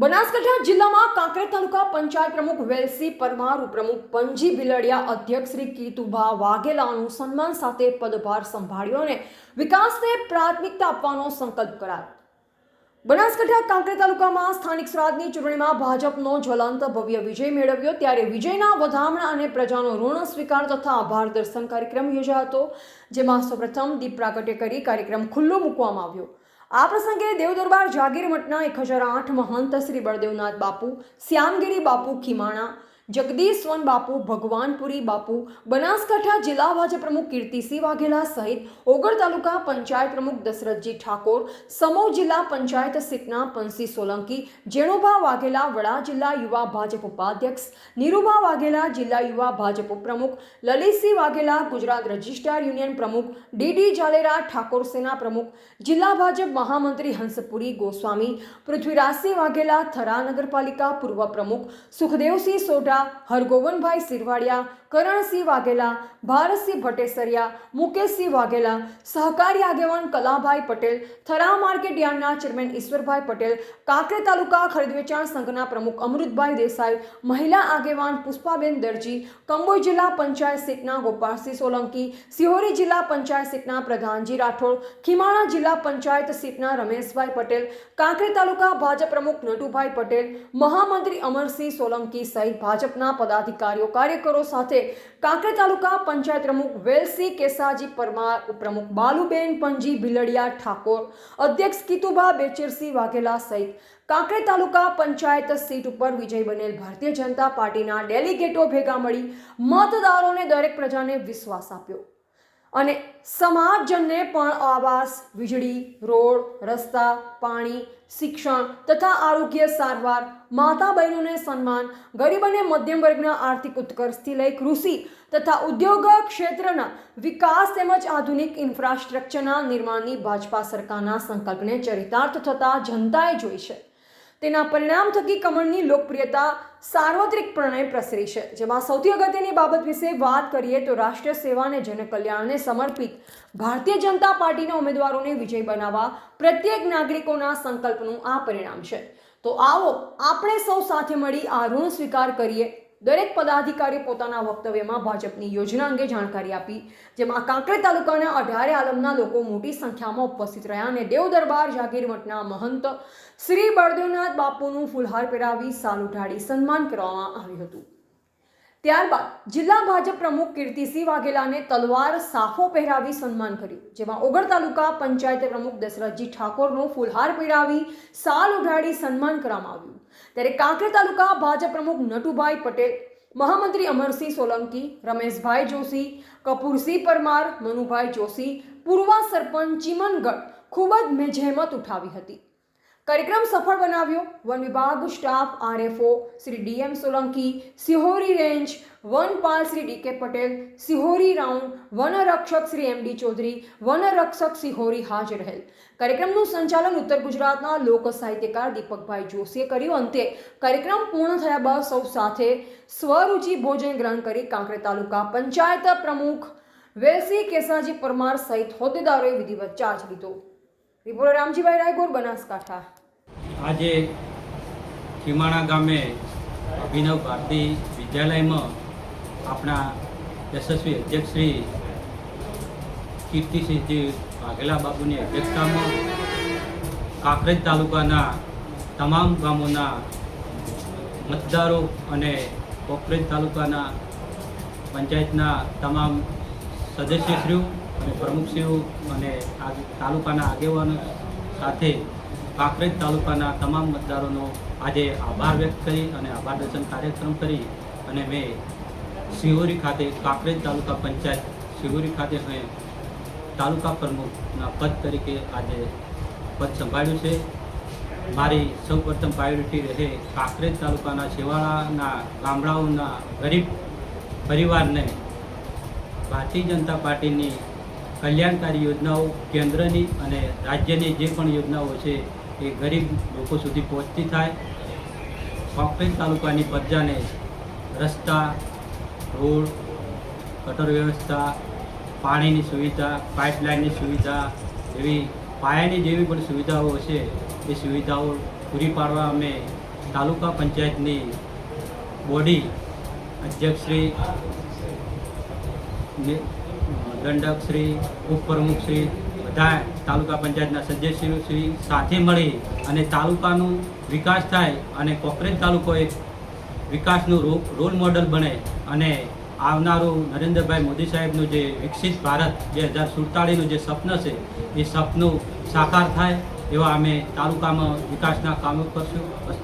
બનાસકાંઠા જિલ્લામાં કાંકરેજ તાલુકા પંચાયત પ્રમુખ વેલસી પરમાર, ઉપપ્રમુખ પંજી બિલડિયા, અધ્યક્ષ શ્રી કીતુભા વાઘેલાનું સન્માન સાથે પદભાર સંભાળ્યો અને વિકાસને પ્રાથમિકતા આપવાનો સંકલ્પ કરાયો। બનાસકાંઠા કાંકરેજ તાલુકામાં સ્થાનિક સ્વરાજની ચૂંટણીમાં ભાજપનો જ્વલંત ભવ્ય વિજય મેળવ્યો, ત્યારે વિજયના વધામણા અને પ્રજાનો ઋણ સ્વીકાર તથા આભાર દર્શન કાર્યક્રમ યોજાયો હતો, જેમાં સૌપ્રથમ દીપ પ્રાગટ્ય કરી કાર્યક્રમ ખુલ્લો મૂકવામાં આવ્યો। આ પ્રસંગે દેવદરબાર જાગીર મઠના 1008 મહંત શ્રી બળદેવનાથ બાપુ, શ્યામગીરી બાપુ ખીમાણા, જગદીશવન બાપુ, ભગવાનપુરી બાપુ, બનાસકાંઠા જિલ્લા ભાજપ પ્રમુખ કીર્તિસિંહ વાઘેલા સહિત ઓગળ તાલુકા પંચાયત પ્રમુખ દશરથજી ઠાકોર, સમો જિલ્લા પંચાયત સીટના પંસી સોલંકી, જેણુભા વાઘેલા વડા જિલ્લા યુવા ભાજપ ઉપાધ્યક્ષ, નીરુભા વાઘેલા જિલ્લા યુવા ભાજપ ઉપપ્રમુખ, લલિતસિંહ વાઘેલા ગુજરાત રજિસ્ટ્રાર યુનિયન પ્રમુખ, ડીડી જાલેરા ઠાકોર સેના પ્રમુખ, જિલ્લા ભાજપ મહામંત્રી હંસપુરી ગોસ્વામી, પૃથ્વીરાજસિંહ વાઘેલા થરા નગરપાલિકા પૂર્વ પ્રમુખ, સુખદેવસિંહ સોઢા, હરગોવનભાઈ સિરવાડિયા, કરણસિંહ વાઘેલા, ભારતસિંહ ભટ્ટેસરિયા, મુકેશસિંહ વાઘેલા, સહકારી આગેવાન કલાભાઈ પટેલ, થરા માર્કેટ યાર્ડના ચેરમેન ઈશ્વરભાઈ પટેલ, કાંકરેજ તાલુકા ખરીદ વેચાણ સંઘના પ્રમુખ અમૃતભાઈ દેસાઈ, મહિલા આગેવાન પુષ્પાબેન દરજી, કંબોઈ જિલ્લા પંચાયત સીટના ગોપાલસિંહ સોલંકી, સિહોરી જિલ્લા પંચાયત સીટના પ્રધાનજી રાઠોડ, ખીમાણા જિલ્લા પંચાયત સીટના રમેશભાઈ પટેલ, કાંકરેજ તાલુકા ભાજપ પ્રમુખ નટુભાઈ પટેલ, મહામંત્રી અમરસિંહ સોલંકી સહિત ભાજપના પદાધિકારીઓ કાર્યકરો સાથે કાંકરેજ તાલુકા પંચાયત પ્રમુખ વેલસી કેસાજી પરમાર, ઉપપ્રમુખ બાલુબેન પંજી બિલડિયા ઠાકોર, અધ્યક્ષ કીતુભા બેચરસિંહ વાઘેલા સહિત કાંકરેજ તાલુકા પંચાયત સીટ ઉપર વિજય બનેલ ભારતીય જનતા પાર્ટીના ડેલિગેટો ભેગા મળી મતદારોને દરેક પ્રજાને વિશ્વાસ આપ્યો અને સમાજજનને પણ આવાસ, વીજળી, રોડ, રસ્તા, પાણી, શિક્ષણ તથા આરોગ્ય સારવાર, માતા બહેનોને સન્માન, ગરીબ અને મધ્યમ વર્ગના આર્થિક ઉત્કર્ષથી લઈ કૃષિ તથા ઉદ્યોગ ક્ષેત્રના વિકાસ તેમજ આધુનિક ઇન્ફ્રાસ્ટ્રક્ચરના નિર્માણની ભાજપા સરકારના સંકલ્પને ચરિતાર્થ થતા જનતાએ જોઈ છે। તેના પરિણામ થકી કમળની લોકપ્રિયતા સાર્વત્રિકપણે પ્રસરી છે, જેમાં સૌથી અગત્યની બાબત વિશે વાત કરીએ તો રાષ્ટ્રીય સેવા અને જનકલ્યાણને સમર્પિત ભારતીય જનતા પાર્ટીના ઉમેદવારોને વિજય બનાવવા પ્રત્યેક નાગરિકોના સંકલ્પનું આ પરિણામ છે। તો આવો આપણે સૌ સાથે મળી આ ઋણ સ્વીકાર કરીએ। દરેક પદાધિકારી પોતાના વક્તવ્યમાં ભાજપની યોજના અંગે જાણકારી આપી, જેમાં કાંકરેજ તાલુકાના 18 આલમના લોકો મોટી સંખ્યામાં ઉપસ્થિત રહ્યા અને દેવદરબાર જાગીર મઠના મહંત શ્રી બળદેવનાથ બાપુનું ફૂલહાર પહેરાવી સાલ ઉઠાડી સન્માન કરવામાં આવ્યું હતું। ત્યારબાદ જિલ્લા ભાજપ પ્રમુખ કીર્તિસિંહ વાઘેલાને તલવાર સાફો પહેરાવી સન્માન કર્યું, જેમાં ઓગળ તાલુકા પંચાયત પ્રમુખ દશરથજી ઠાકોરનું ફૂલહાર પહેરાવી સાલ ઉઠાડી સન્માન કરવામાં આવ્યું। ત્યારે કાંકરેજ તાલુકા ભાજપ પ્રમુખ નટુભાઈ પટેલ, મહામંત્રી અમરસિંહ સોલંકી, રમેશભાઈ જોશી, કપૂરસિંહ પરમાર, મનુભાઈ જોશી, પૂર્વ સરપંચ ચીમનગઢ ખૂબ જ જહેમત ઉઠાવી હતી। કાર્યક્રમ સફળ બનાવ્યો। વન વિભાગ staff, RFO Shri DM Solanki, Sihori range વનપાલ શ્રી ડીકે પટેલ, સિહોરી રાઉન્ડ વન રક્ષક શ્રી એમડી ચૌધરી, વન રક્ષક સિહોરી હાજર રહેલ। કાર્યક્રમનું સંચાલન ઉત્તર ગુજરાતના લોક સાહિત્યકાર દીપકભાઈ જોશીએ કર્યું। અંતે કાર્યક્રમ પૂર્ણ થયા બાદ સૌ સાથે સ્વરૂચિ ભોજન ગ્રહણ કરી કાંકરેજ તાલુકા પંચાયત પ્રમુખ વેલસી કેસાજી પરમાર સહિત હોદ્દેદારોએ વિધિવત ચાર્જ લીધો। રિપોર્ટર રામજીભાઈ રાયગોર, બનાસકાંઠા। આજે ખીમાણા ગામે અભિનવ ભારતી વિદ્યાલયમાં આપણા યશસ્વી અધ્યક્ષ શ્રી કીર્તિસિંહજી વાઘેલા બાપુની અધ્યક્ષતામાં કાંકરેજ તાલુકાના તમામ ગામોના મતદારો અને કાંકરેજ તાલુકાના પંચાયતના તમામ સદસ્યશ્રીઓ અને પ્રમુખશ્રીઓ અને તાલુકાના આગેવાનો સાથે કાંકરેજ તાલુકાના તમામ મતદારોનો આજે આભાર વ્યક્ત કરી અને આભાર દર્શન કાર્યક્રમ કરી અને મેં સિહોરી ખાતે કાંકરેજ તાલુકા પંચાયત સિહોરી ખાતે મેં તાલુકા પ્રમુખના પદ તરીકે આજે પદ સંભાળ્યું છે। મારી સૌપ્રથમ પ્રાયોરિટી રહે કાંકરેજ તાલુકાના છેવાડાના ગામડાઓના ગરીબ પરિવારને ભારતીય જનતા પાર્ટીની કલ્યાણકારી યોજનાઓ, કેન્દ્રની અને રાજ્યની જે પણ યોજનાઓ છે એ ગરીબ લોકો સુધી પહોંચતી થાય। કાંકરેજ તાલુકાની પ્રજાને રસ્તા, રોડ, ગટર વ્યવસ્થા, પાણીની સુવિધા, પાઇપલાઇનની સુવિધા એવી પાયાની જેવી પણ સુવિધાઓ છે એ સુવિધાઓ પૂરી પાડવા અમે તાલુકા પંચાયતની બોડી અધ્યક્ષશ્રી, દંડકશ્રી, ઉપપ્રમુખશ્રી બધા તાલુકા પંચાયતના સદસ્યશ્રી સાથે મળી અને તાલુકાનું વિકાસ થાય અને કોકરેજ તાલુકો એક વિકાસનું રોલ મોડલ બને અને આવનારું નરેન્દ્રભાઈ મોદી સાહેબનું જે વિકસિત ભારત 2047નું જે સ્વપ્ન છે એ સપનું સાકાર થાય એવા અમે તાલુકામાં વિકાસના કામો કરશું.